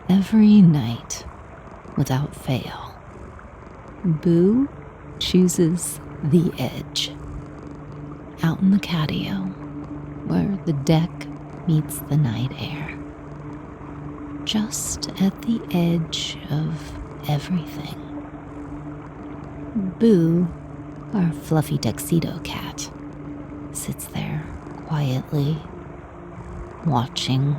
Every night, without fail, Boo chooses the edge. Out in the catio, where the deck meets the night air. Just at the edge of everything. Boo, our fluffy tuxedo cat, sits there quietly, watching,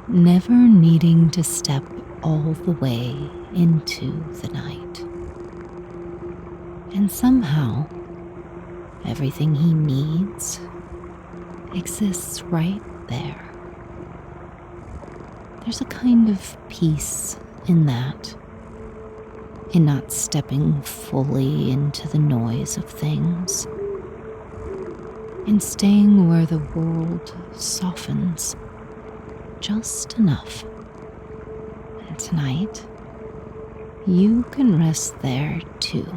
never needing to step all the way into the night. And somehow, everything he needs exists right there. There's a kind of peace in that, in not stepping fully into the noise of things, in staying where the world softens just enough. And tonight, you can rest there too.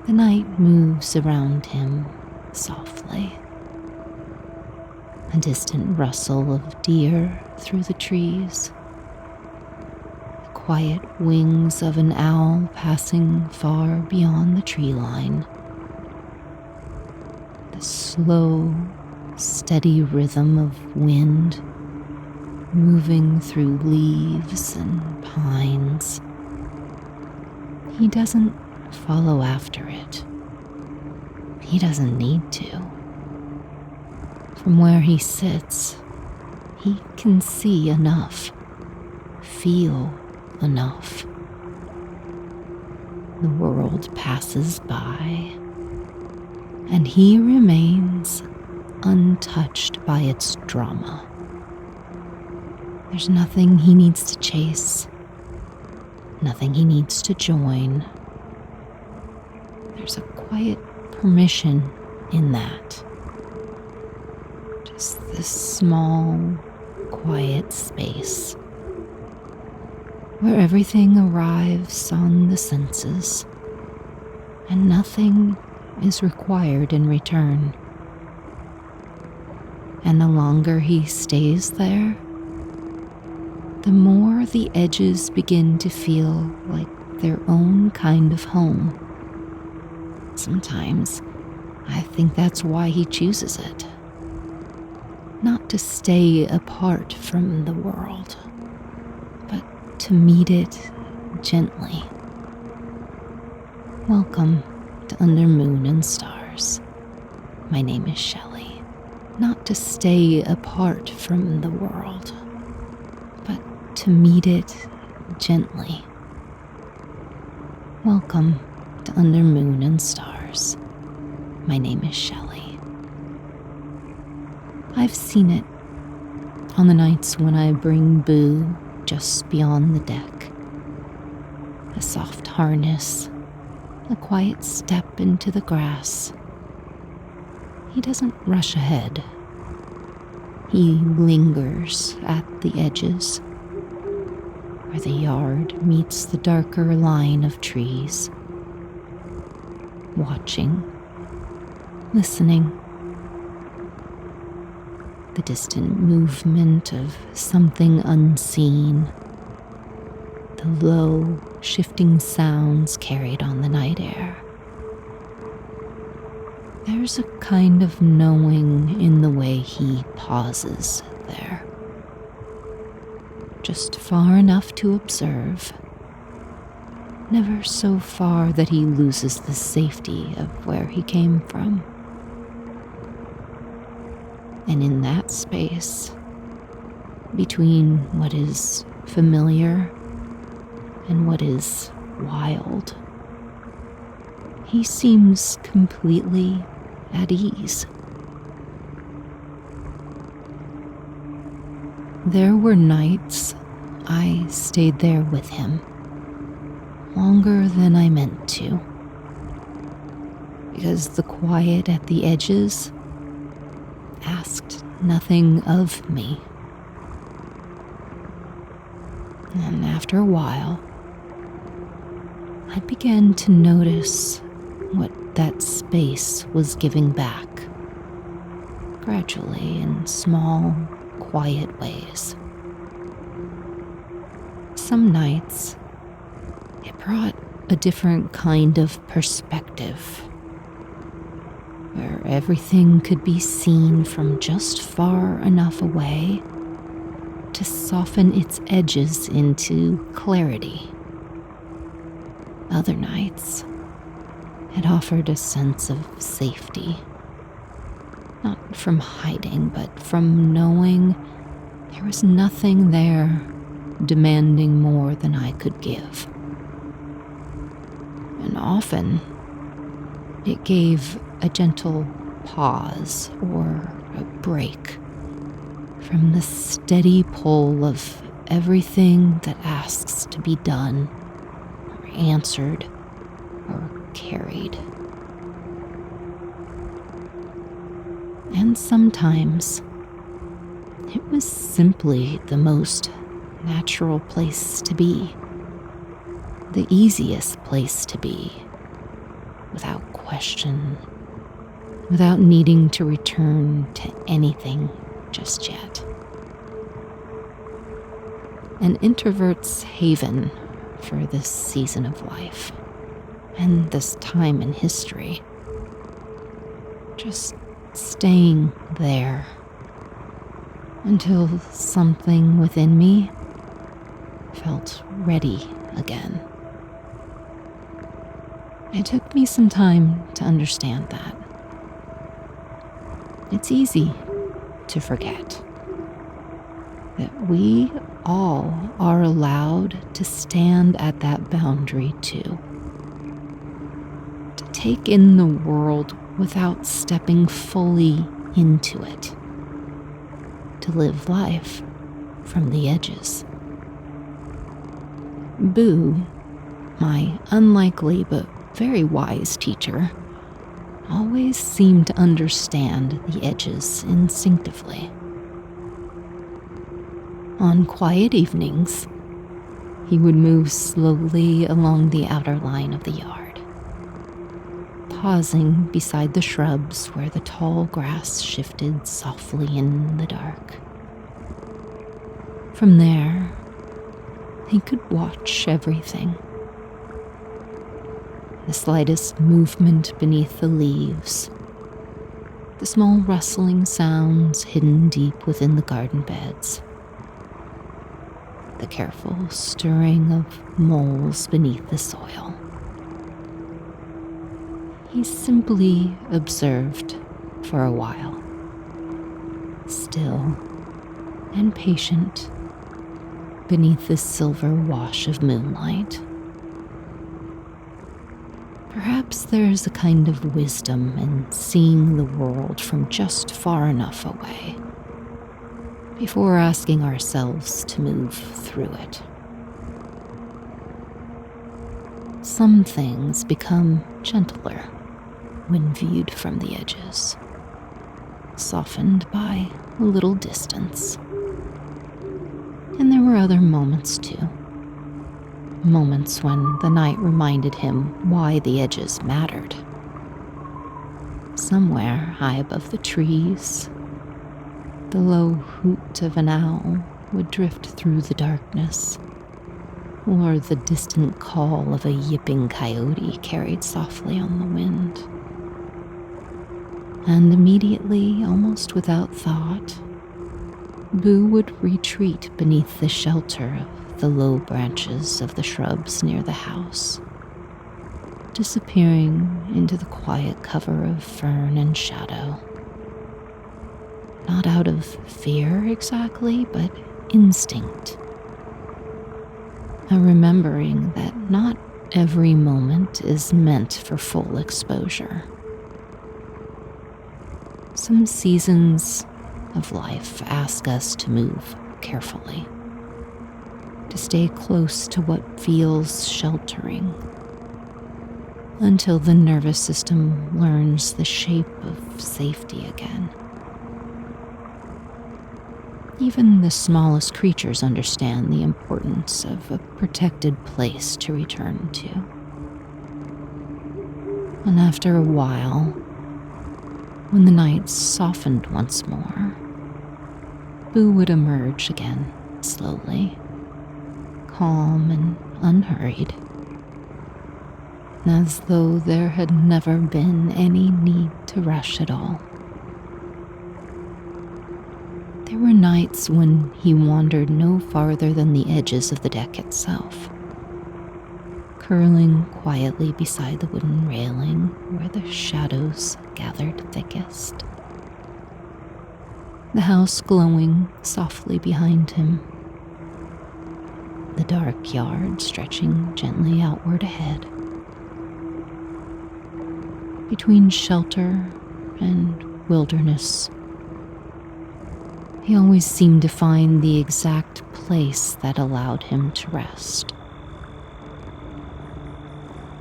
The night moves around him softly. A distant rustle of deer through the trees. The quiet wings of an owl passing far beyond the tree line. The slow, steady rhythm of wind moving through leaves and pines. He doesn't follow after it. He doesn't need to. From where he sits, he can see enough, feel enough. The world passes by, and he remains untouched by its drama. There's nothing he needs to chase, nothing he needs to join. There's a quiet permission in that. Just this small, quiet space where everything arrives on the senses and nothing is required in return. And the longer he stays there, the more the edges begin to feel like their own kind of home. Sometimes I think that's why he chooses it. Not to stay apart from the world, but to meet it gently. Welcome to Under Moon and Stars. My name is Shelley. Not to stay apart from the world, but to meet it gently. Welcome to Under Moon and Stars. My name is Shelley. I've seen it on the nights when I bring Boo just beyond the deck. A soft harness, a quiet step into the grass. He doesn't rush ahead. He lingers at the edges, where the yard meets the darker line of trees. Watching, listening. The distant movement of something unseen. The low, shifting sounds carried on the night air. There's a kind of knowing in the way he pauses there. Just far enough to observe. Never so far that he loses the safety of where he came from. And in that space, between what is familiar and what is wild, he seems completely at ease. There were nights I stayed there with him, longer than I meant to, because the quiet at the edges asked nothing of me. And after a while, I began to notice what that space was giving back, gradually in small, quiet ways. Some nights, it brought a different kind of perspective, where everything could be seen from just far enough away to soften its edges into clarity. Other nights, it offered a sense of safety, not from hiding, but from knowing there was nothing there demanding more than I could give. And often, it gave a gentle pause or a break from the steady pull of everything that asks to be done, or answered, or carried. And sometimes, it was simply the most natural place to be, the easiest place to be, without question, without needing to return to anything just yet. An introvert's haven for this season of life and this time in history. Just staying there until something within me felt ready again. It took me some time to understand that. It's easy to forget that we all are allowed to stand at that boundary too. To take in the world without stepping fully into it. To live life from the edges. Boo, my unlikely but very wise teacher, always seemed to understand the edges instinctively. On quiet evenings, he would move slowly along the outer line of the yard, pausing beside the shrubs where the tall grass shifted softly in the dark. From there, he could watch everything. The slightest movement beneath the leaves, the small rustling sounds hidden deep within the garden beds, the careful stirring of moles beneath the soil. He simply observed for a while, still and patient beneath the silver wash of moonlight. Perhaps there's a kind of wisdom in seeing the world from just far enough away before asking ourselves to move through it. Some things become gentler when viewed from the edges, softened by a little distance. And there were other moments too. Moments when the night reminded him why the edges mattered. Somewhere high above the trees, the low hoot of an owl would drift through the darkness, or the distant call of a yipping coyote carried softly on the wind. And immediately, almost without thought, Boo would retreat beneath the shelter of the low branches of the shrubs near the house, disappearing into the quiet cover of fern and shadow. Not out of fear exactly, but instinct. A remembering that not every moment is meant for full exposure. Some seasons of life ask us to move carefully, to stay close to what feels sheltering, until the nervous system learns the shape of safety again. Even the smallest creatures understand the importance of a protected place to return to. And after a while, when the nights softened once more, Boo would emerge again, slowly, calm and unhurried, as though there had never been any need to rush at all. There were nights when he wandered no farther than the edges of the deck itself, curling quietly beside the wooden railing where the shadows gathered thickest. The house glowing softly behind him, the dark yard stretching gently outward ahead. Between shelter and wilderness, he always seemed to find the exact place that allowed him to rest.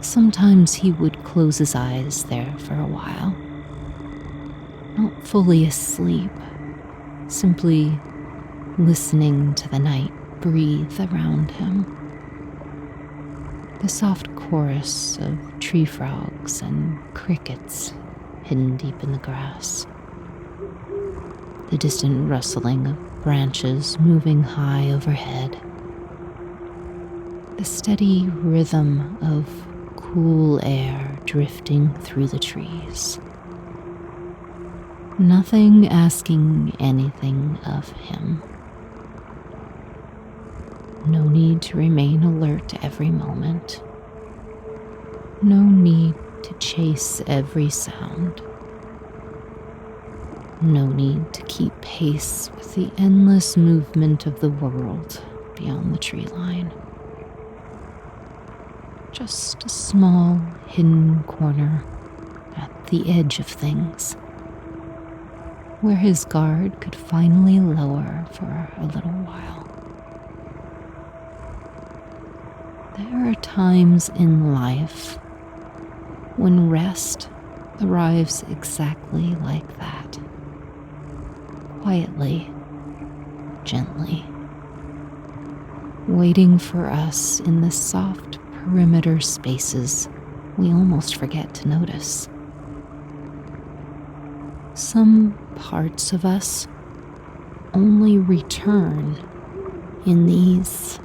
Sometimes he would close his eyes there for a while, not fully asleep, simply listening to the night breathe around him. The soft chorus of tree frogs and crickets hidden deep in the grass. The distant rustling of branches moving high overhead. The steady rhythm of cool air drifting through the trees. Nothing asking anything of him. No need to remain alert every moment. No need to chase every sound. No need to keep pace with the endless movement of the world beyond the tree line. Just a small, hidden corner at the edge of things, where his guard could finally lower for a little while. There are times in life when rest arrives exactly like that. Quietly, gently, waiting for us in the soft perimeter spaces we almost forget to notice. Some parts of us only return in these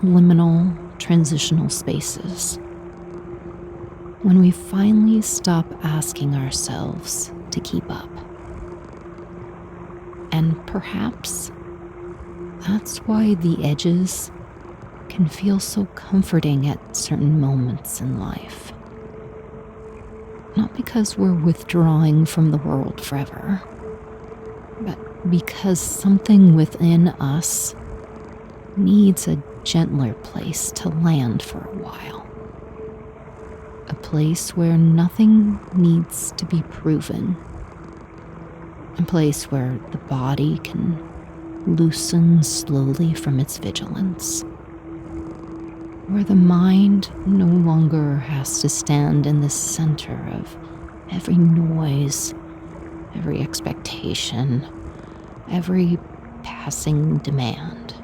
liminal, transitional spaces, when we finally stop asking ourselves to keep up. And perhaps that's why the edges can feel so comforting at certain moments in life. Not because we're withdrawing from the world forever, but because something within us needs a gentler place to land for a while. A place where nothing needs to be proven. A place where the body can loosen slowly from its vigilance. Where the mind no longer has to stand in the center of every noise, every expectation, every passing demand.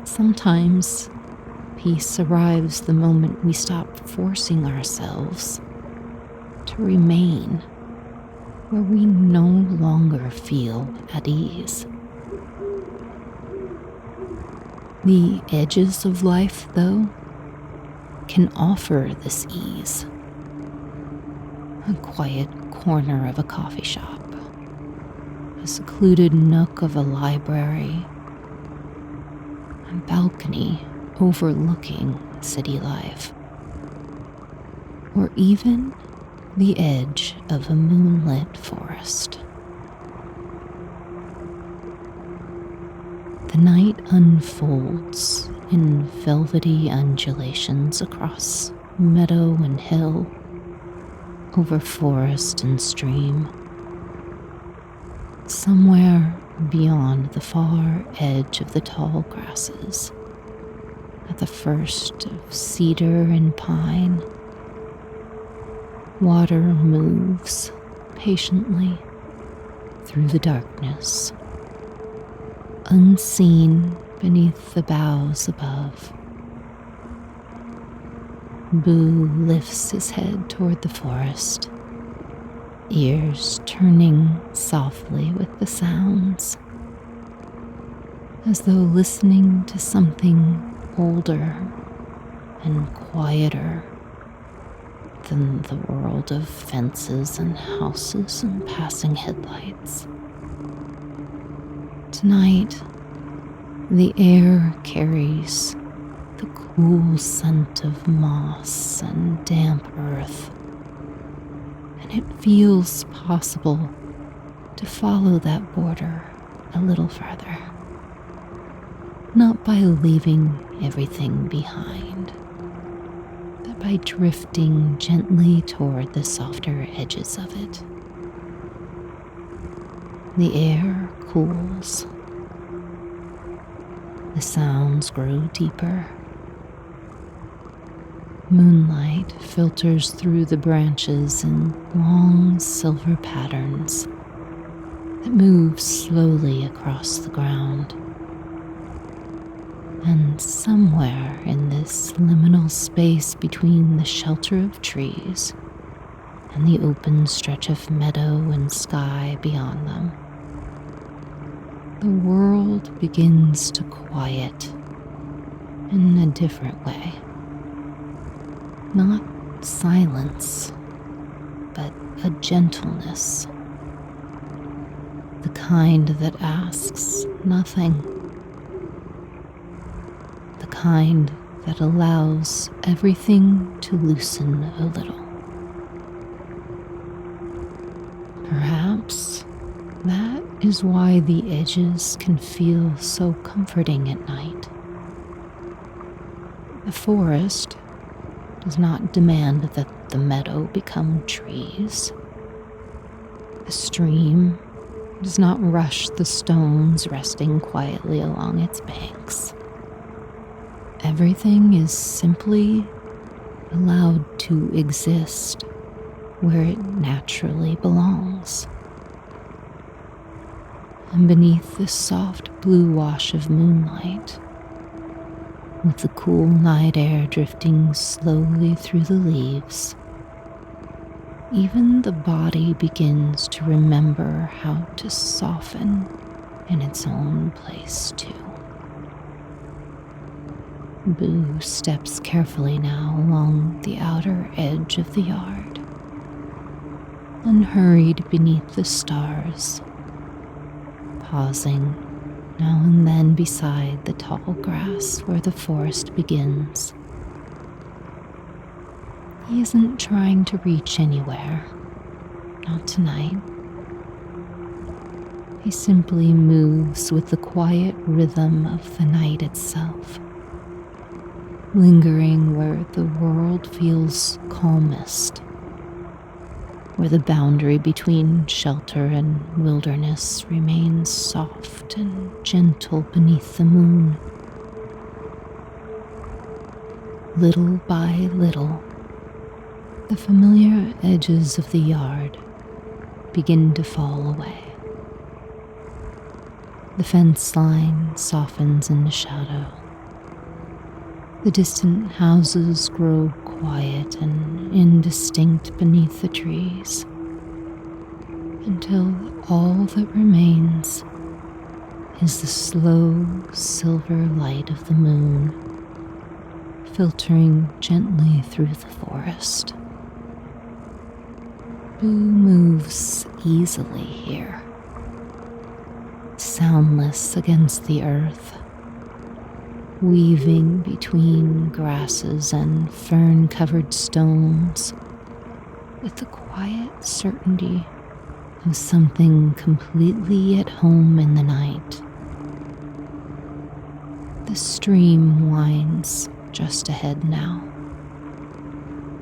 Sometimes peace arrives the moment we stop forcing ourselves to remain where we no longer feel at ease. The edges of life, though, can offer this ease. A quiet corner of a coffee shop, a secluded nook of a library, a balcony overlooking city life, or even the edge of a moonlit forest. The night unfolds in velvety undulations across meadow and hill, over forest and stream. Somewhere beyond the far edge of the tall grasses, at the first of cedar and pine, water moves patiently through the darkness, unseen beneath the boughs above. Boo lifts his head toward the forest, ears turning softly with the sounds, as though listening to something older and quieter than the world of fences and houses and passing headlights. Tonight, the air carries the cool scent of moss and damp earth, and it feels possible to follow that border a little further. Not by leaving everything behind, but by drifting gently toward the softer edges of it. The air cools. The sounds grow deeper. Moonlight filters through the branches in long silver patterns that move slowly across the ground. And somewhere in this liminal space between the shelter of trees and the open stretch of meadow and sky beyond them, the world begins to quiet in a different way. Not silence, but a gentleness. The kind that asks nothing. The kind that allows everything to loosen a little. Perhaps that is why the edges can feel so comforting at night. The forest does not demand that the meadow become trees. The stream does not rush the stones resting quietly along its banks. Everything is simply allowed to exist where it naturally belongs. And beneath the soft blue wash of moonlight, with the cool night air drifting slowly through the leaves, even the body begins to remember how to soften in its own place too. Boo steps carefully now along the outer edge of the yard, unhurried beneath the stars, pausing now and then beside the tall grass where the forest begins. He isn't trying to reach anywhere, not tonight. He simply moves with the quiet rhythm of the night itself, lingering where the world feels calmest, where the boundary between shelter and wilderness remains soft and gentle beneath the moon. Little by little, the familiar edges of the yard begin to fall away. The fence line softens into shadow. The distant houses grow quiet and indistinct beneath the trees, until all that remains is the slow silver light of the moon filtering gently through the forest. Boo moves easily here, soundless against the earth, weaving between grasses and fern-covered stones with the quiet certainty of something completely at home in the night. The stream winds just ahead now,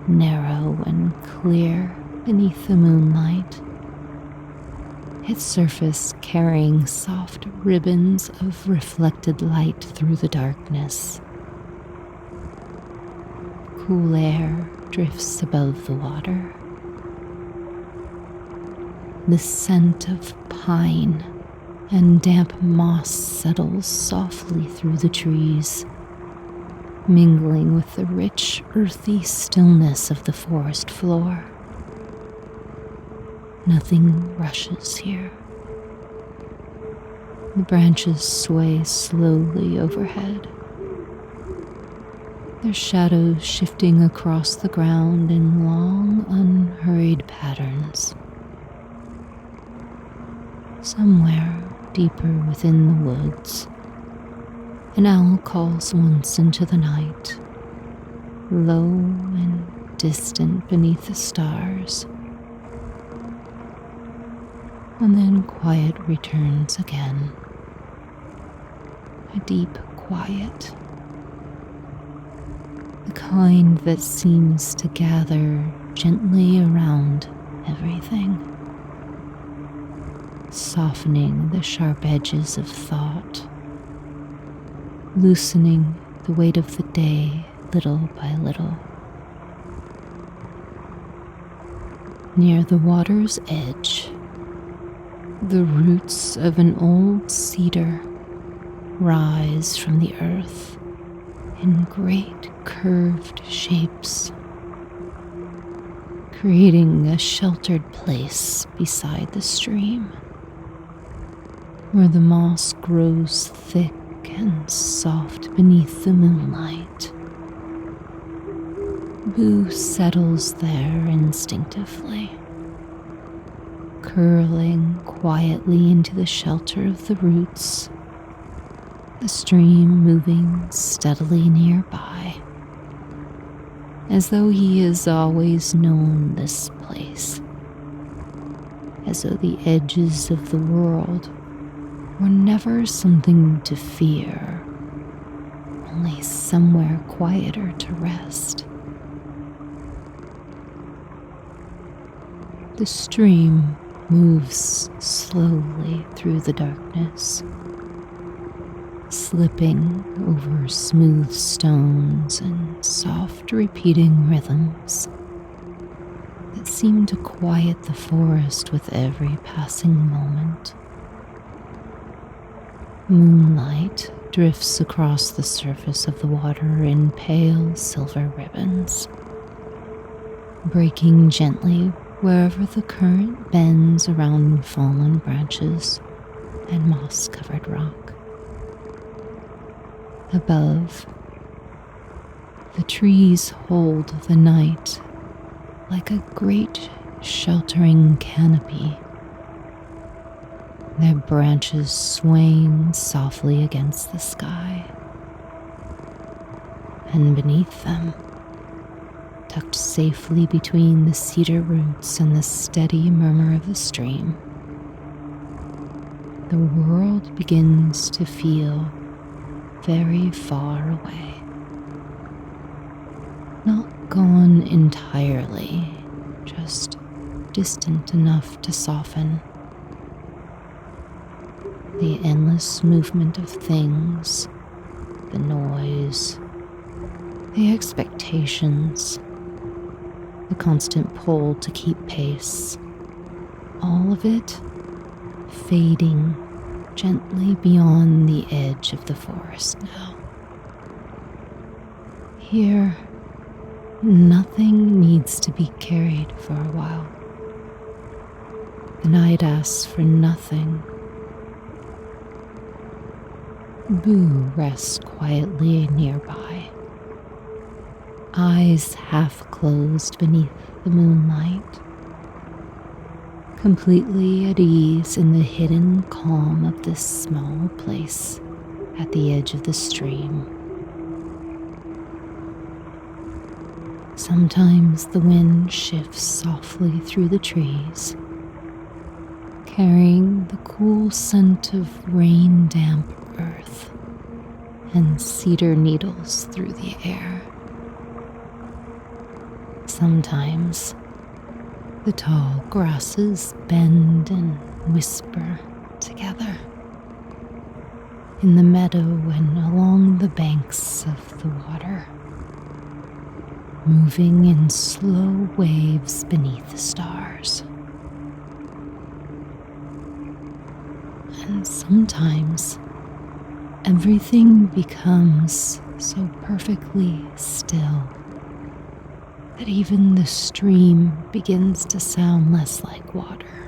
narrow and clear beneath the moonlight, its surface carrying soft ribbons of reflected light through the darkness. Cool air drifts above the water. The scent of pine and damp moss settles softly through the trees, mingling with the rich, earthy stillness of the forest floor. Nothing rushes here. The branches sway slowly overhead, their shadows shifting across the ground in long, unhurried patterns. Somewhere deeper within the woods, an owl calls once into the night, low and distant beneath the stars. And then quiet returns again. A deep quiet. The kind that seems to gather gently around everything, softening the sharp edges of thought, loosening the weight of the day little by little. Near the water's edge, the roots of an old cedar rise from the earth in great curved shapes, creating a sheltered place beside the stream, where the moss grows thick and soft beneath the moonlight. Boo settles there instinctively, curling quietly into the shelter of the roots, the stream moving steadily nearby, as though he has always known this place, as though the edges of the world were never something to fear, only somewhere quieter to rest. The stream moves slowly through the darkness, slipping over smooth stones and soft repeating rhythms that seem to quiet the forest with every passing moment. Moonlight drifts across the surface of the water in pale silver ribbons, breaking gently wherever the current bends around fallen branches and moss-covered rock. Above, the trees hold the night like a great sheltering canopy, their branches swaying softly against the sky. And beneath them, tucked safely between the cedar roots and the steady murmur of the stream, the world begins to feel very far away. Not gone entirely, just distant enough to soften. The endless movement of things, the noise, the expectations, the constant pull to keep pace, all of it fading gently beyond the edge of the forest now. Here, nothing needs to be carried for a while. The night asks for nothing. Boo rests quietly nearby, eyes half closed beneath the moonlight, completely at ease in the hidden calm of this small place at the edge of the stream. Sometimes the wind shifts softly through the trees, carrying the cool scent of rain-damp earth and cedar needles through the air. Sometimes the tall grasses bend and whisper together in the meadow and along the banks of the water, moving in slow waves beneath the stars. And sometimes everything becomes so perfectly still that even the stream begins to sound less like water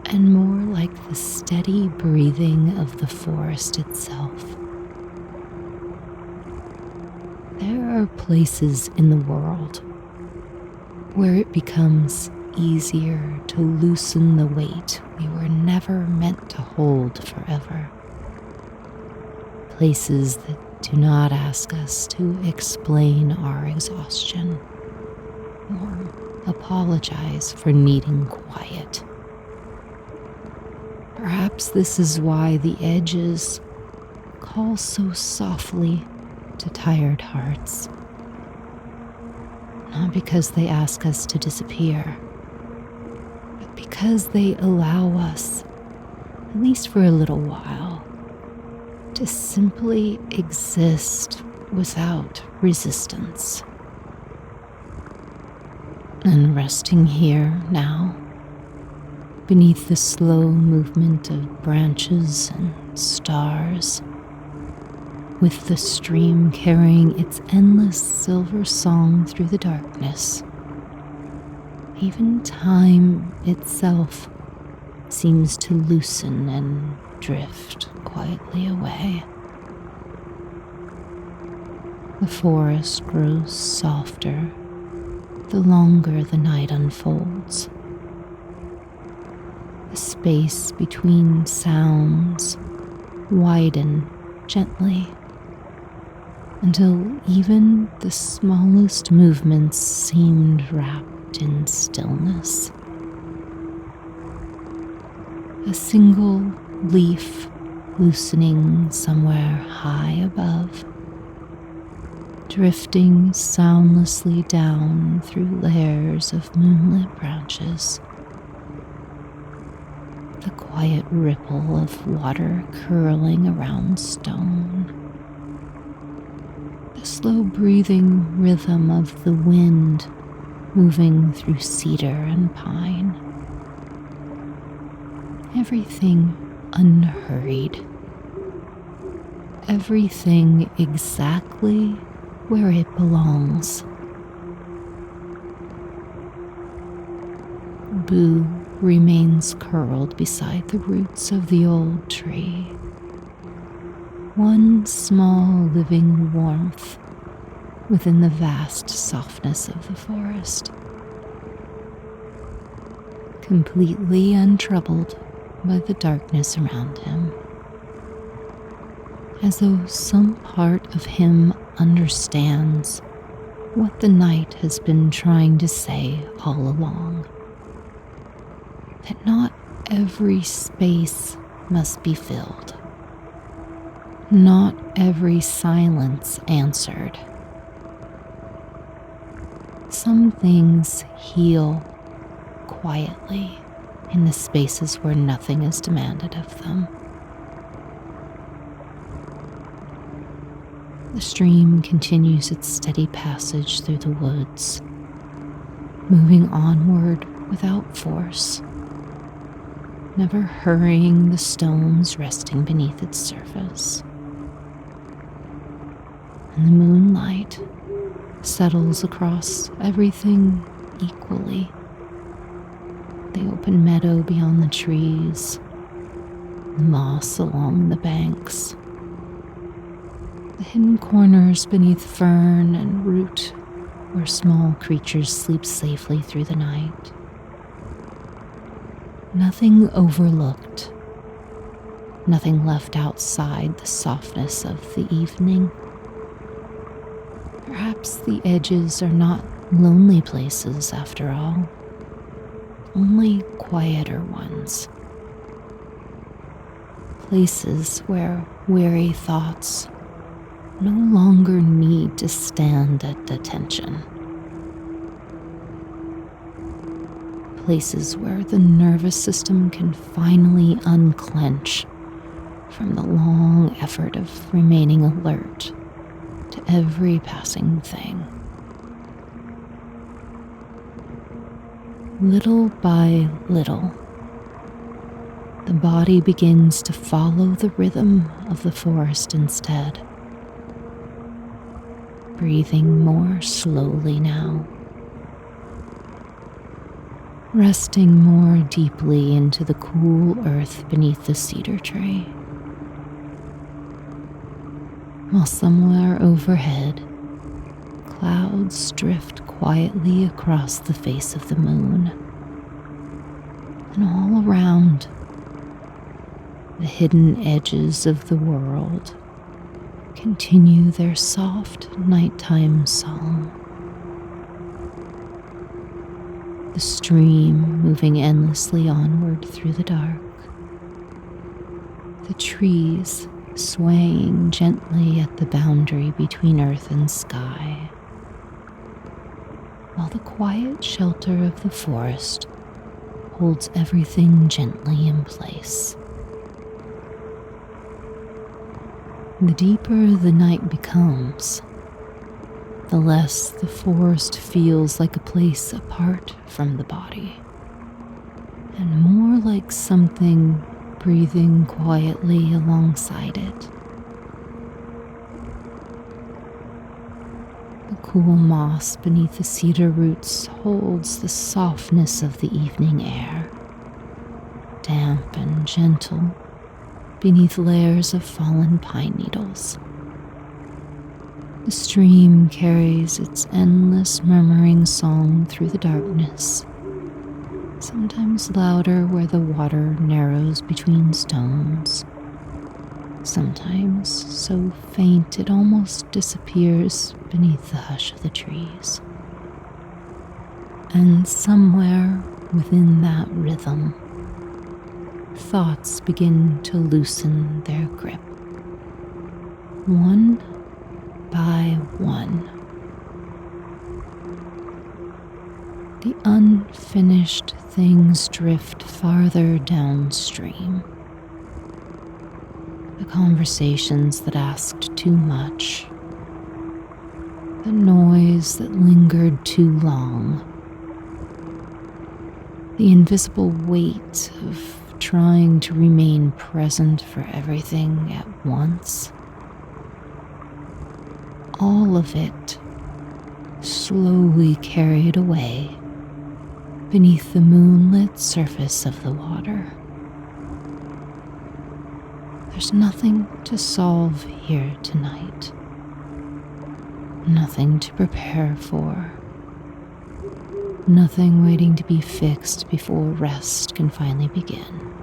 and more like the steady breathing of the forest itself. There are places in the world where it becomes easier to loosen the weight we were never meant to hold forever. Places that do not ask us to explain our exhaustion or apologize for needing quiet. Perhaps this is why the edges call so softly to tired hearts. Not because they ask us to disappear, but because they allow us, at least for a little while, to simply exist without resistance. And resting here now, beneath the slow movement of branches and stars, with the stream carrying its endless silver song through the darkness, even time itself seems to loosen and drift quietly away. The forest grows softer the longer the night unfolds. The space between sounds widen gently until even the smallest movements seemed wrapped in stillness. A single leaf loosening somewhere high above, drifting soundlessly down through layers of moonlit branches. The quiet ripple of water curling around stone. The slow breathing rhythm of the wind moving through cedar and pine. Everything unhurried. Everything exactly where it belongs. Boo remains curled beside the roots of the old tree. One small living warmth within the vast softness of the forest. Completely untroubled by the darkness around him. As though some part of him understands what the night has been trying to say all along. That not every space must be filled. Not every silence answered. Some things heal quietly in the spaces where nothing is demanded of them. The stream continues its steady passage through the woods, moving onward without force, never hurrying the stones resting beneath its surface. And the moonlight settles across everything equally. The open meadow beyond the trees, the moss along the banks, the hidden corners beneath fern and root where small creatures sleep safely through the night. Nothing overlooked, nothing left outside the softness of the evening. Perhaps the edges are not lonely places after all, only quieter ones. Places where weary thoughts no longer need to stand at attention. Places where the nervous system can finally unclench from the long effort of remaining alert to every passing thing. Little by little, the body begins to follow the rhythm of the forest instead, breathing more slowly now, resting more deeply into the cool earth beneath the cedar tree. While somewhere overhead, clouds drift quietly across the face of the moon. And all around, the hidden edges of the world continue their soft nighttime song. The stream moving endlessly onward through the dark. The trees swaying gently at the boundary between earth and sky. While the quiet shelter of the forest holds everything gently in place. The deeper the night becomes, the less the forest feels like a place apart from the body, and more like something breathing quietly alongside it. The cool moss beneath the cedar roots holds the softness of the evening air, damp and gentle beneath layers of fallen pine needles. The stream carries its endless murmuring song through the darkness, sometimes louder where the water narrows between stones, sometimes so faint it almost disappears beneath the hush of the trees. And somewhere within that rhythm, thoughts begin to loosen their grip. One by one. The unfinished things drift farther downstream. The conversations that asked too much. The noise that lingered too long. The invisible weight of trying to remain present for everything at once. All of it slowly carried away beneath the moonlit surface of the water. There's nothing to solve here tonight. Nothing to prepare for. Nothing waiting to be fixed before rest can finally begin.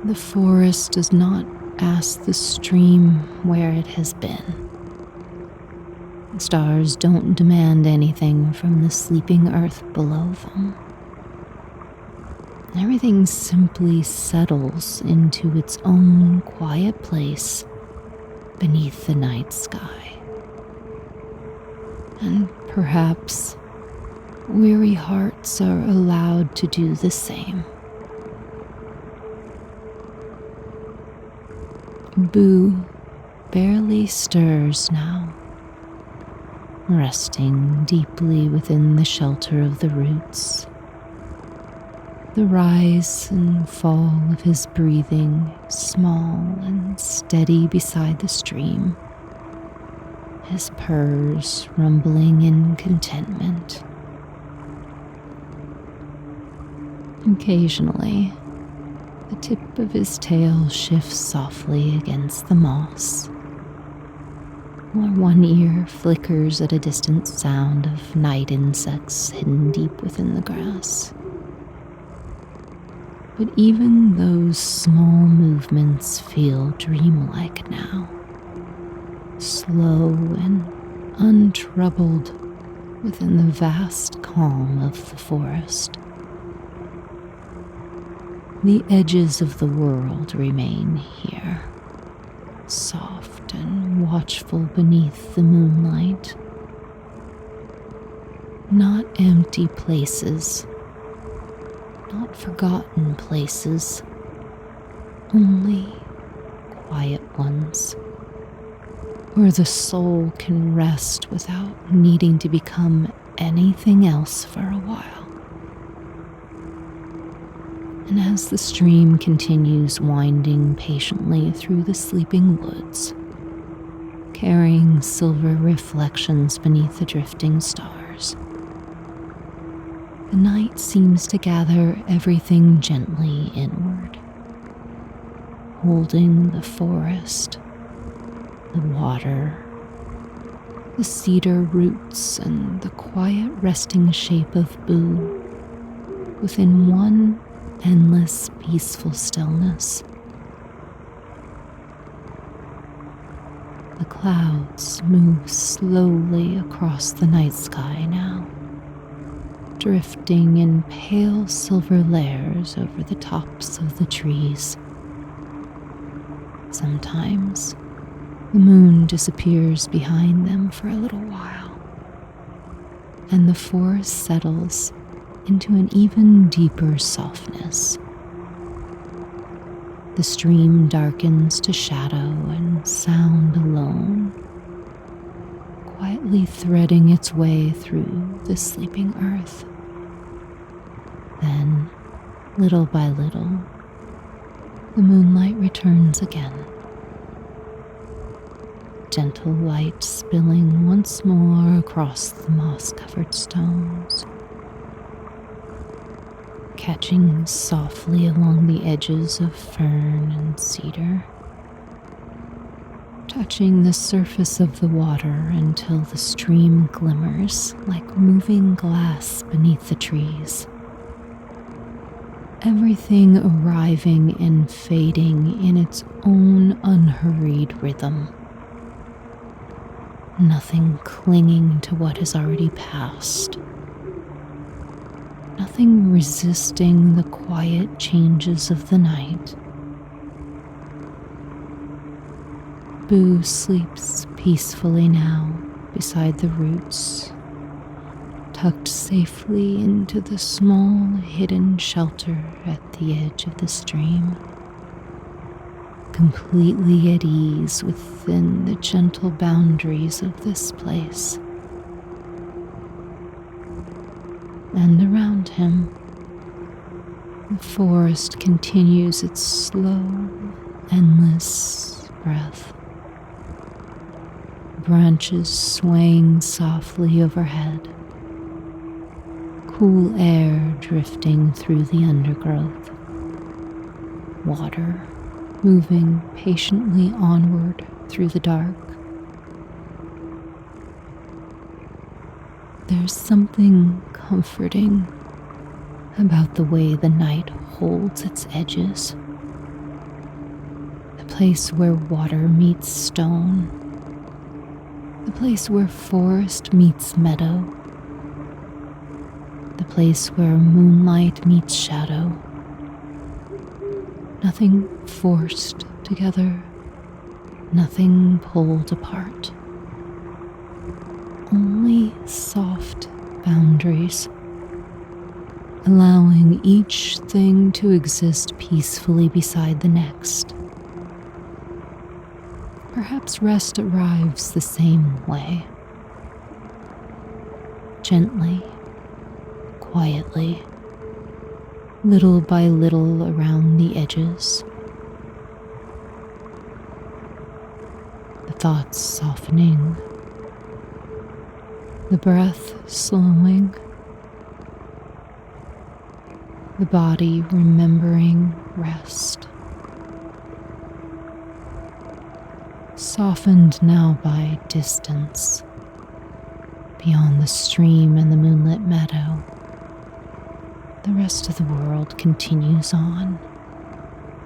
The forest does not ask the stream where it has been. The stars don't demand anything from the sleeping earth below them. Everything simply settles into its own quiet place beneath the night sky. And perhaps weary hearts are allowed to do the same. Boo barely stirs now, resting deeply within the shelter of the roots. The rise and fall of his breathing, small and steady beside the stream, his purrs rumbling in contentment. Occasionally, the tip of his tail shifts softly against the moss, while one ear flickers at a distant sound of night insects hidden deep within the grass. But even those small movements feel dreamlike now, slow and untroubled within the vast calm of the forest. The edges of the world remain here, soft and watchful beneath the moonlight. Not empty places, not forgotten places, only quiet ones, where the soul can rest without needing to become anything else for a while. And as the stream continues winding patiently through the sleeping woods, carrying silver reflections beneath the drifting stars, The night seems to gather everything gently inward, holding the forest, the water, the cedar roots, and the quiet resting shape of Boo within one endless peaceful stillness. The clouds move slowly across the night sky now, drifting in pale silver layers over the tops of the trees. Sometimes the moon disappears behind them for a little while, and the forest settles into an even deeper softness. The stream darkens to shadow and sound alone, quietly threading its way through the sleeping earth. Then, little by little, the moonlight returns again. Gentle light spilling once more across the moss-covered stones, catching softly along the edges of fern and cedar, touching the surface of the water until the stream glimmers like moving glass beneath the trees. Everything arriving and fading in its own unhurried rhythm. Nothing clinging to what has already passed. Nothing resisting the quiet changes of the night. Boo sleeps peacefully now beside the roots, tucked safely into the small hidden shelter at the edge of the stream, completely at ease within the gentle boundaries of this place. And around him, the forest continues its slow, endless breath. Branches swaying softly overhead, cool air drifting through the undergrowth, water moving patiently onward through the dark. There's something comforting about the way the night holds its edges. The place where water meets stone. The place where forest meets meadow. The place where moonlight meets shadow. Nothing forced together, nothing pulled apart. Only soft boundaries, allowing each thing to exist peacefully beside the next. Perhaps rest arrives the same way. Gently, quietly, little by little around the edges. The thoughts softening, the breath slowing, the body remembering rest. Softened now by distance, beyond the stream and the moonlit meadow, the rest of the world continues on,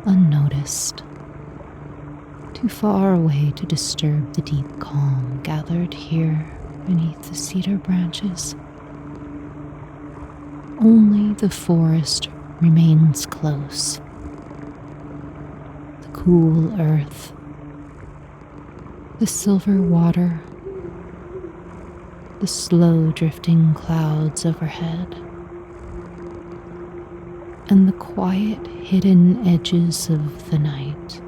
unnoticed, too far away to disturb the deep calm gathered here beneath the cedar branches. Only the forest remains close. The cool earth, the silver water, the slow drifting clouds overhead, and the quiet hidden edges of the night,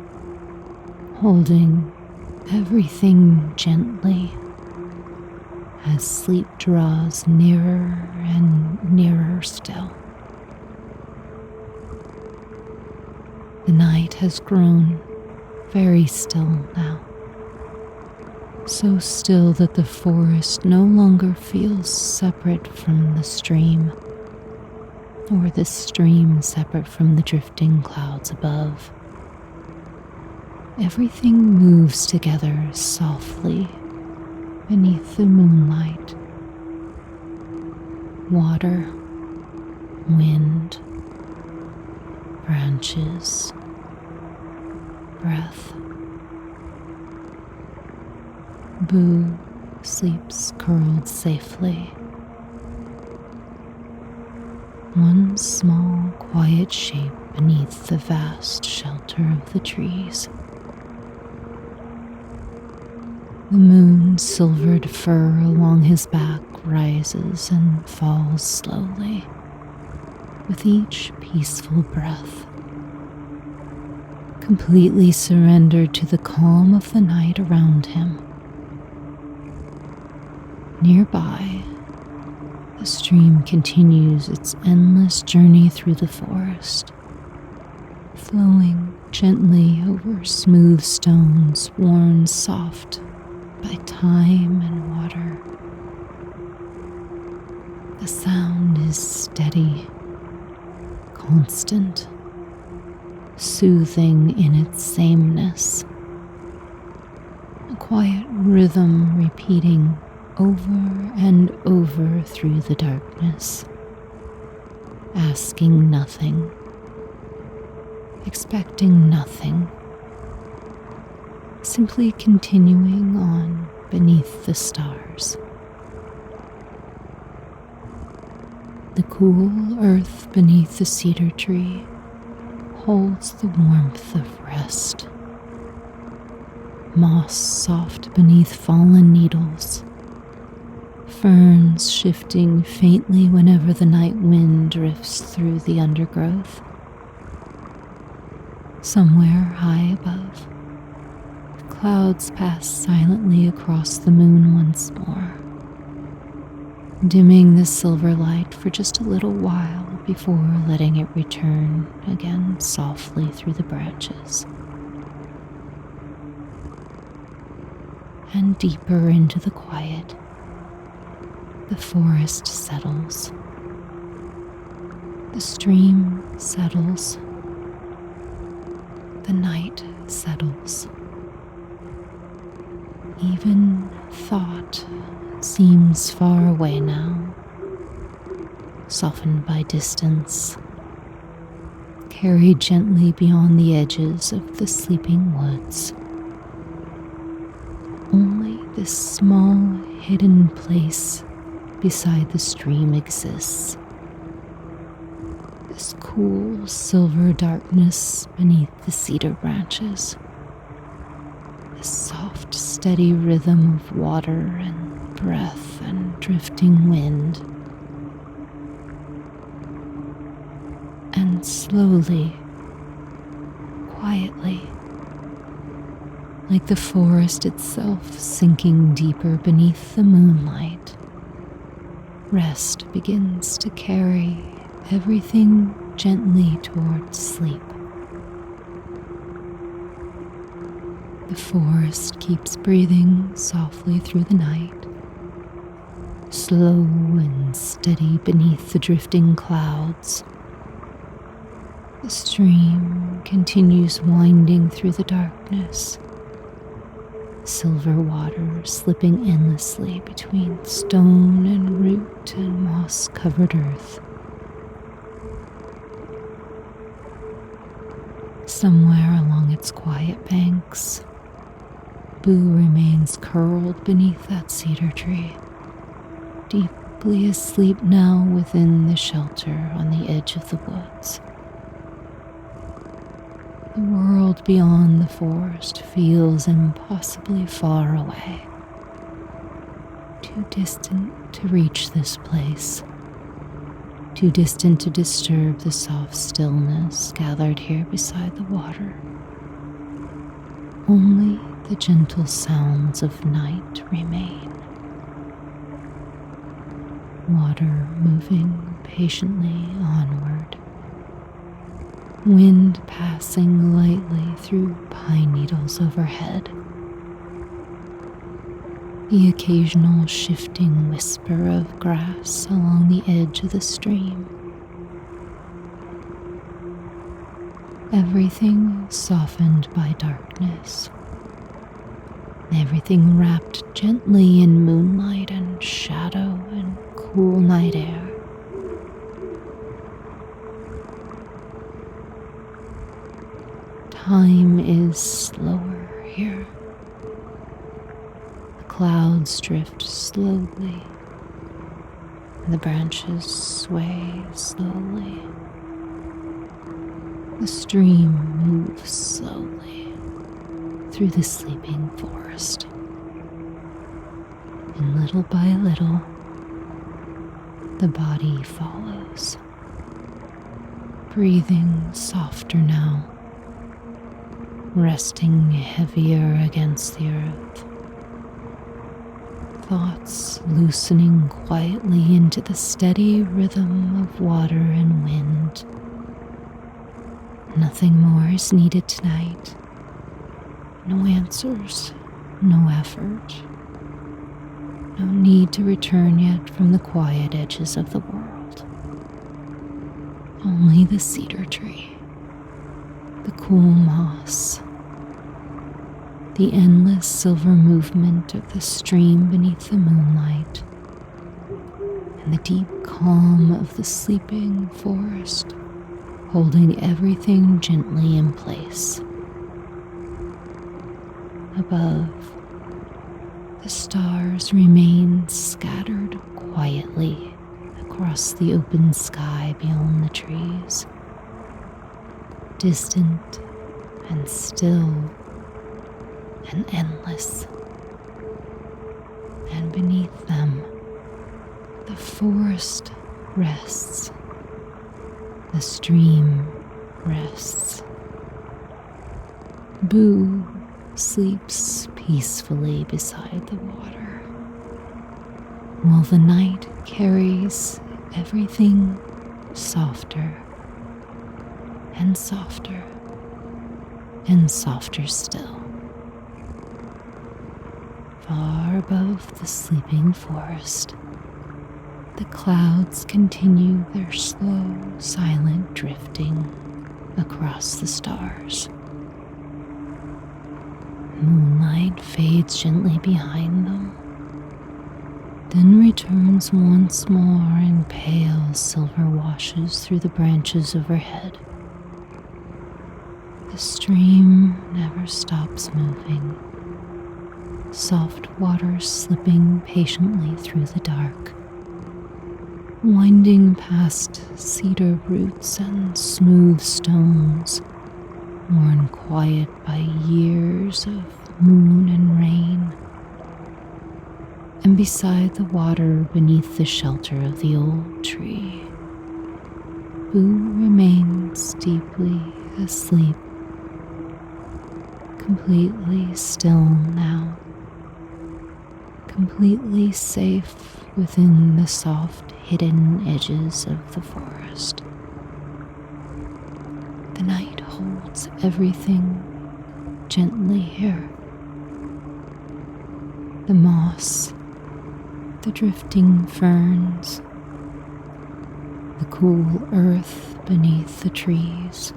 holding everything gently as sleep draws nearer and nearer still. The night has grown very still now, so still that the forest no longer feels separate from the stream, or the stream separate from the drifting clouds above. Everything moves together softly beneath the moonlight. Water, wind, branches, breath. Boo sleeps curled safely. One small, quiet shape beneath the vast shelter of the trees. The moon's silvered fur along his back rises and falls slowly with each peaceful breath. Completely surrendered to the calm of the night around him. Nearby, the stream continues its endless journey through the forest, flowing gently over smooth stones worn soft by time and water. The sound is steady, constant, soothing in its sameness. A quiet rhythm repeating over and over through the darkness, asking nothing, expecting nothing, simply continuing on beneath the stars. The cool earth beneath the cedar tree holds the warmth of rest. Moss soft beneath fallen needles, ferns shifting faintly whenever the night wind drifts through the undergrowth. Somewhere high above, the clouds pass silently across the moon once more, dimming the silver light for just a little while before letting it return again softly through the branches. And deeper into the quiet, the forest settles. The stream settles. The night settles. Even thought seems far away now, softened by distance, carried gently beyond the edges of the sleeping woods. Only this small hidden place beside the stream exists. This cool silver darkness beneath the cedar branches. This soft, steady rhythm of water and breath and drifting wind. And slowly, quietly, like the forest itself sinking deeper beneath the moonlight, rest begins to carry everything gently towards sleep. The forest keeps breathing softly through the night, slow and steady beneath the drifting clouds. The stream continues winding through the darkness, silver water slipping endlessly between stone and root and moss-covered earth. Somewhere along its quiet banks, Boo remains curled beneath that cedar tree, deeply asleep now within the shelter on the edge of the woods. The world beyond the forest feels impossibly far away, too distant to reach this place, too distant to disturb the soft stillness gathered here beside the water. Only the gentle sounds of night remain. Water moving patiently onward. Wind passing lightly through pine needles overhead. The occasional shifting whisper of grass along the edge of the stream. Everything softened by darkness. Everything wrapped gently in moonlight and shadow and cool night air. Time is slower here. The clouds drift slowly, and the branches sway slowly. The stream moves slowly through the sleeping forest. And little by little, the body follows, breathing softer now, resting heavier against the earth. Thoughts loosening quietly into the steady rhythm of water and wind. Nothing more is needed tonight. No answers, no effort. No need to return yet from the quiet edges of the world. Only the cedar tree, the cool moss, the endless silver movement of the stream beneath the moonlight, and the deep calm of the sleeping forest, holding everything gently in place. Above, the stars remain scattered quietly across the open sky beyond the trees, distant and still and endless. And beneath them, the forest rests. The stream rests. Boo sleeps peacefully beside the water, while the night carries everything softer and softer and softer still. Far above the sleeping forest, the clouds continue their slow, silent drifting across the stars. Moonlight fades gently behind them, then returns once more in pale silver washes through the branches overhead. The stream never stops moving, soft water slipping patiently through the dark, winding past cedar roots and smooth stones, worn quiet by years of moon and rain. And beside the water, beneath the shelter of the old tree, Boo remains deeply asleep, completely still now, completely safe within the soft hidden edges of the forest. The night holds everything gently here. The moss, the drifting ferns, the cool earth beneath the trees,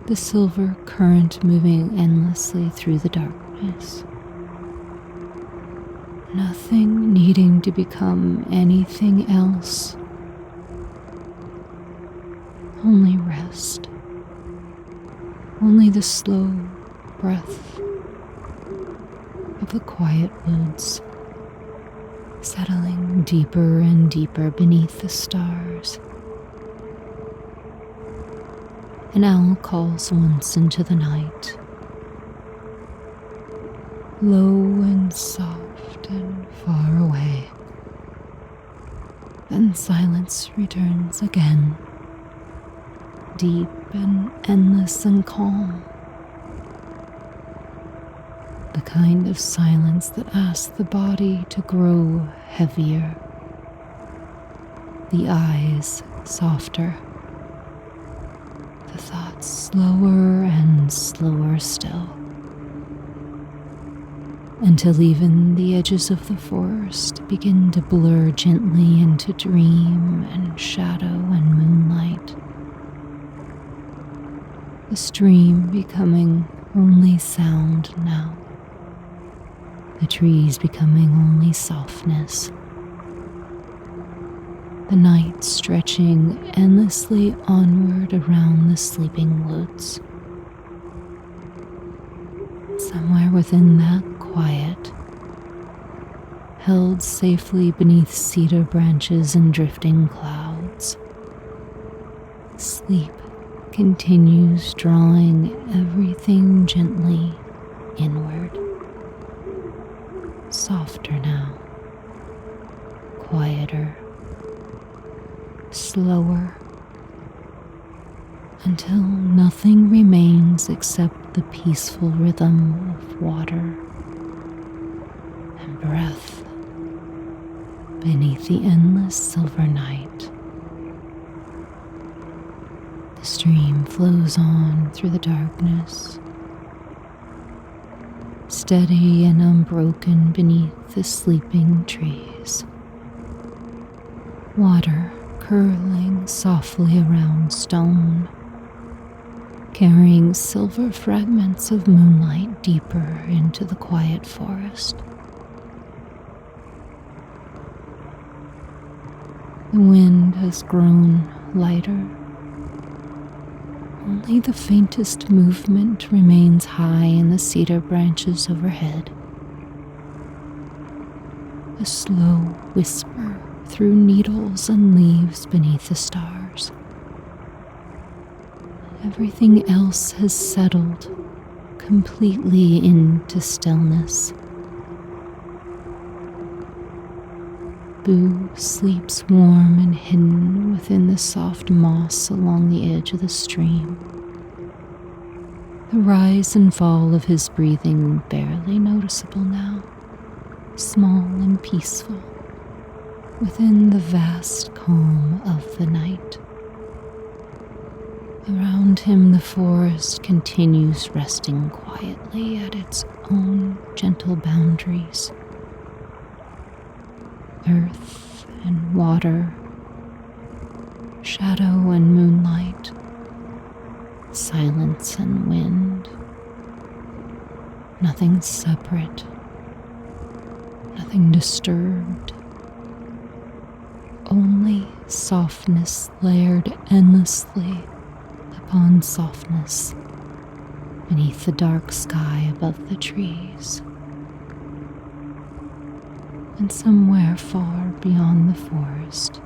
the silver current moving endlessly through the darkness. Nothing needing to become anything else. Only rest. Only the slow breath of the quiet woods, settling deeper and deeper beneath the stars. An owl calls once into the night, low and soft and far away. Then silence returns again, deep and endless and calm. The kind of silence that asks the body to grow heavier, the eyes softer, the thoughts slower and slower still, until even the edges of the forest begin to blur gently into dream and shadow and moonlight, the stream becoming only sound now, the trees becoming only softness, the night stretching endlessly onward around the sleeping woods. Somewhere within that quiet, held safely beneath cedar branches and drifting clouds, sleep continues drawing everything gently inward. Softer now, quieter, slower, until nothing remains except the peaceful rhythm of water and breath beneath the endless silver night. The stream flows on through the darkness, steady and unbroken beneath the sleeping trees. Water curling softly around stone, carrying silver fragments of moonlight deeper into the quiet forest. The wind has grown lighter. Only the faintest movement remains high in the cedar branches overhead. A slow whisper through needles and leaves beneath the stars. Everything else has settled completely into stillness. Boo sleeps warm and hidden within the soft moss along the edge of the stream. The rise and fall of his breathing barely noticeable now, small and peaceful, within the vast calm of the night. Around him the forest continues resting quietly at its own gentle boundaries. Earth and water, shadow and moonlight, silence and wind. Nothing separate, nothing disturbed. Only softness layered endlessly upon softness beneath the dark sky above the trees. And somewhere far beyond the forest,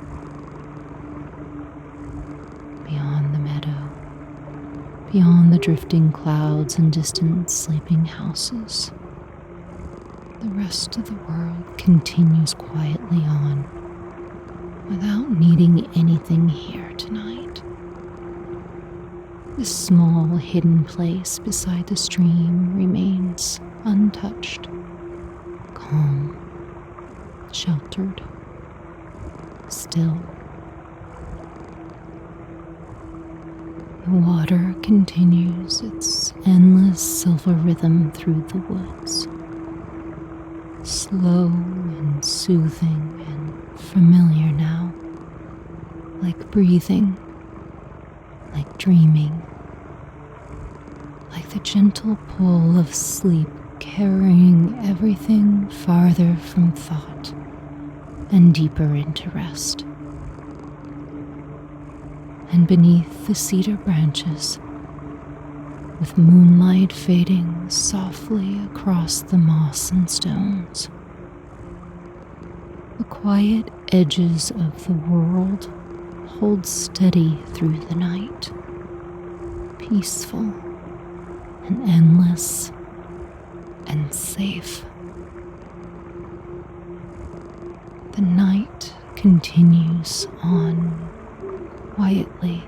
beyond the meadow, beyond the drifting clouds and distant sleeping houses, the rest of the world continues quietly on, without needing anything here tonight. This small hidden place beside the stream remains untouched, calm, sheltered, still. The water continues its endless silver rhythm through the woods, slow and soothing and familiar now, like breathing, like dreaming, like the gentle pull of sleep carrying everything farther from thought and deeper into rest. And beneath the cedar branches, with moonlight fading softly across the moss and stones, the quiet edges of the world hold steady through the night, peaceful and endless and safe. The night continues on quietly,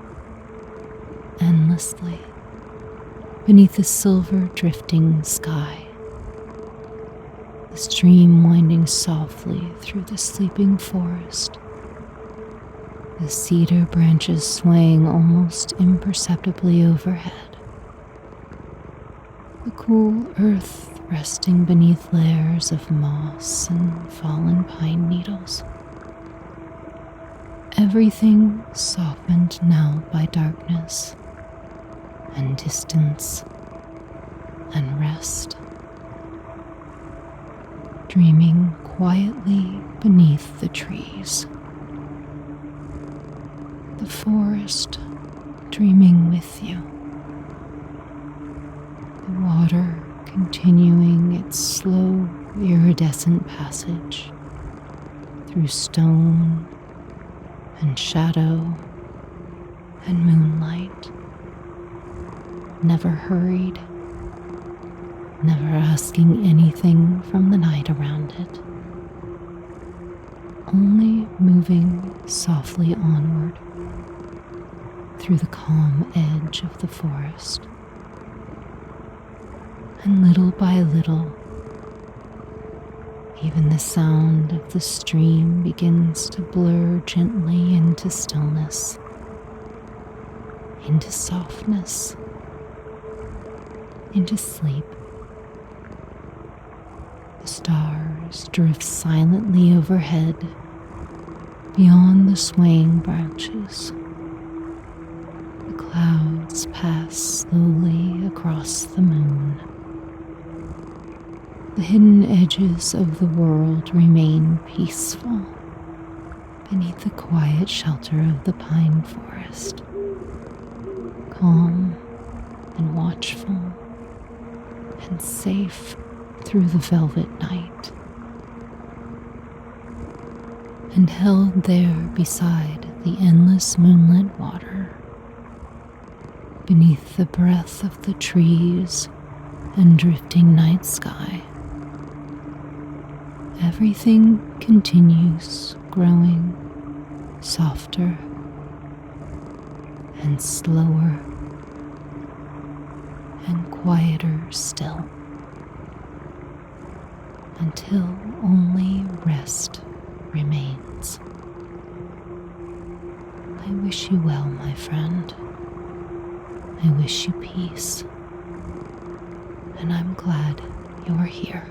endlessly, beneath the silver drifting sky. The stream winding softly through the sleeping forest, the cedar branches swaying almost imperceptibly overhead, the cool earth resting beneath layers of moss and fallen pine needles. Everything softened now by darkness and distance and rest, dreaming quietly beneath the trees. The forest dreaming with you. The water continuing its slow, iridescent passage through stone and shadow and moonlight. Never hurried, never asking anything from the night around it. Only moving softly onward through the calm edge of the forest. And little by little, even the sound of the stream begins to blur gently into stillness, into softness, into sleep. The stars drift silently overhead, beyond the swaying branches. The clouds pass slowly across the moon. The hidden edges of the world remain peaceful beneath the quiet shelter of the pine forest, calm and watchful and safe through the velvet night. And held there beside the endless moonlit water, beneath the breath of the trees and drifting night sky, everything continues growing softer and slower and quieter still, until only rest remains. I wish you well, my friend. I wish you peace, and I'm glad you're here.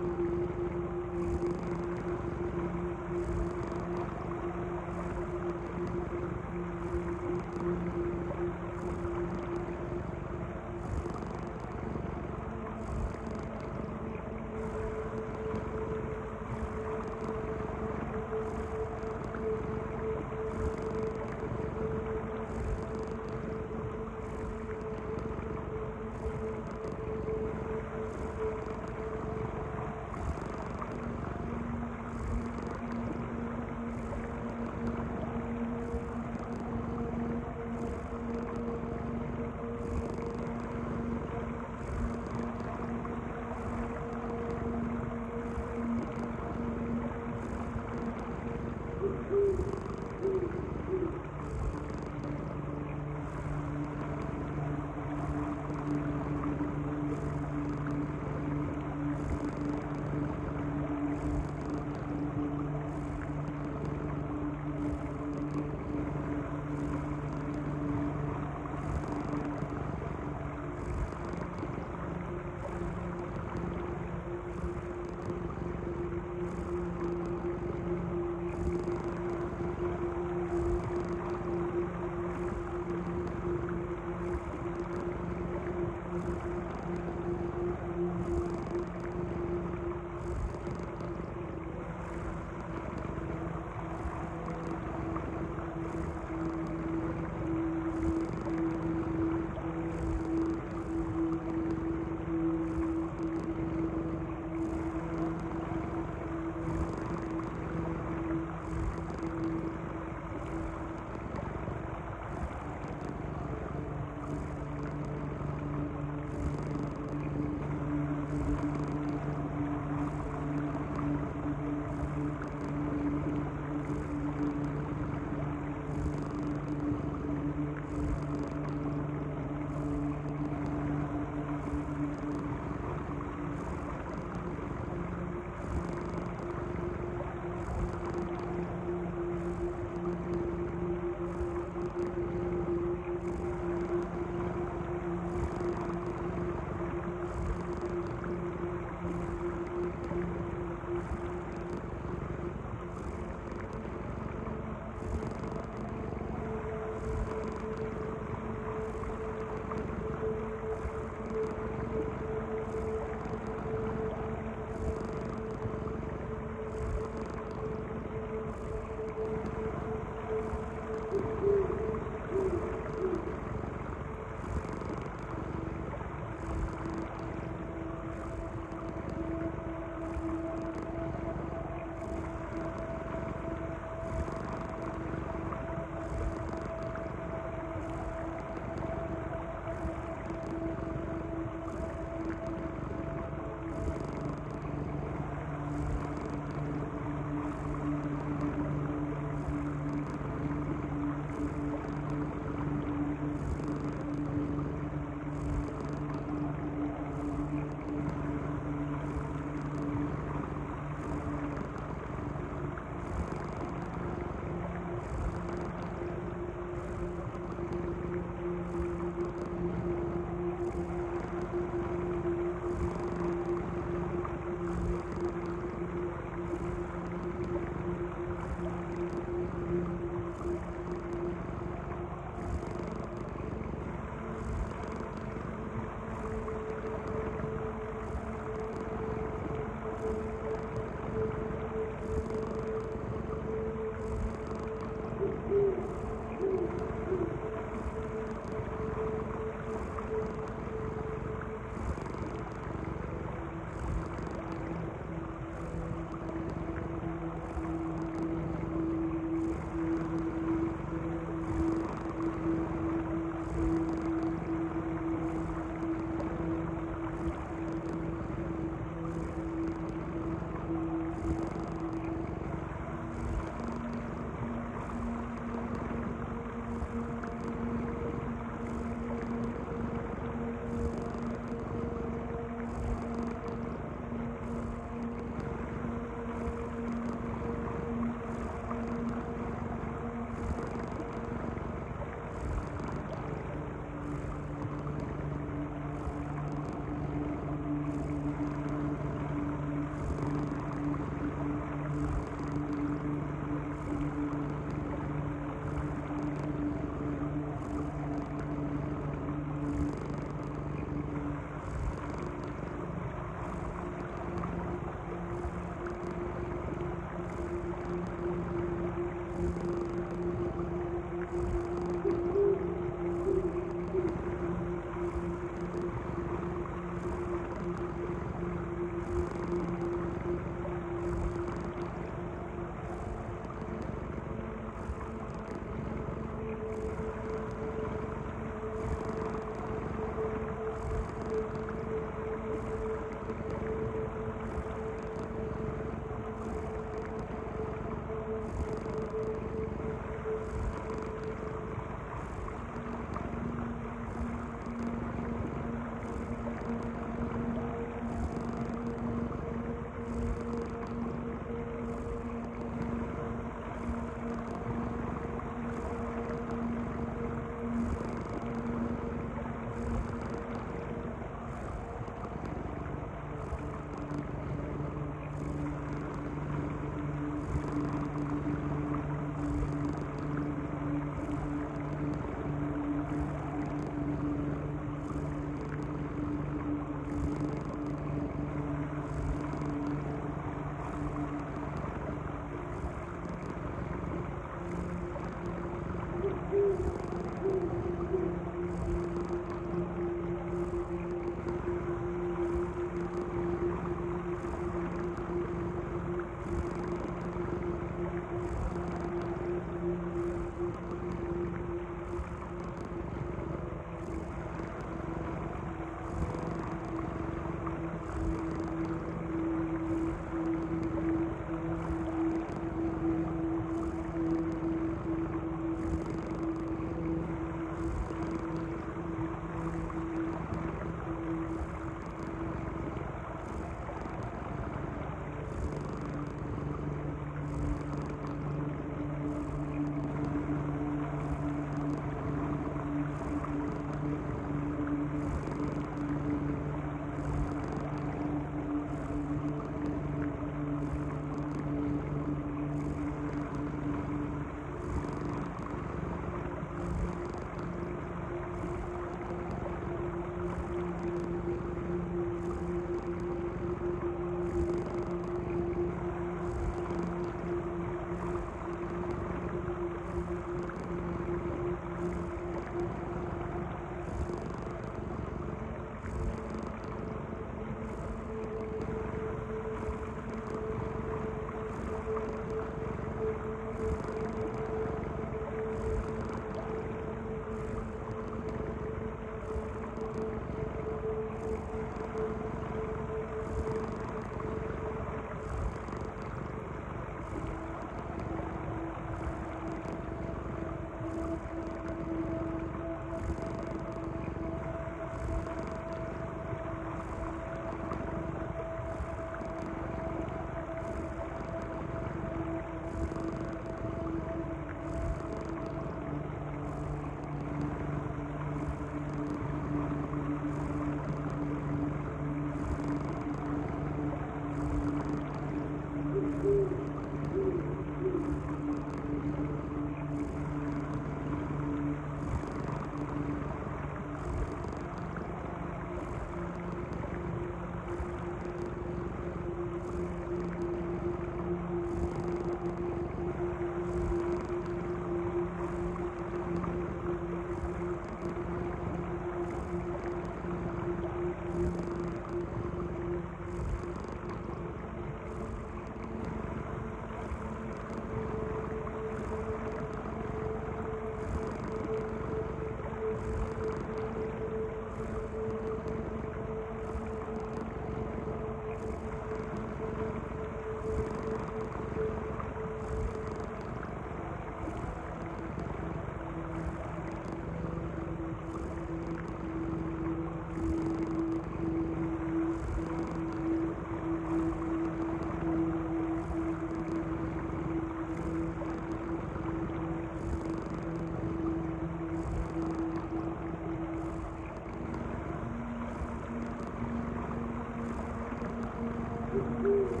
Woo!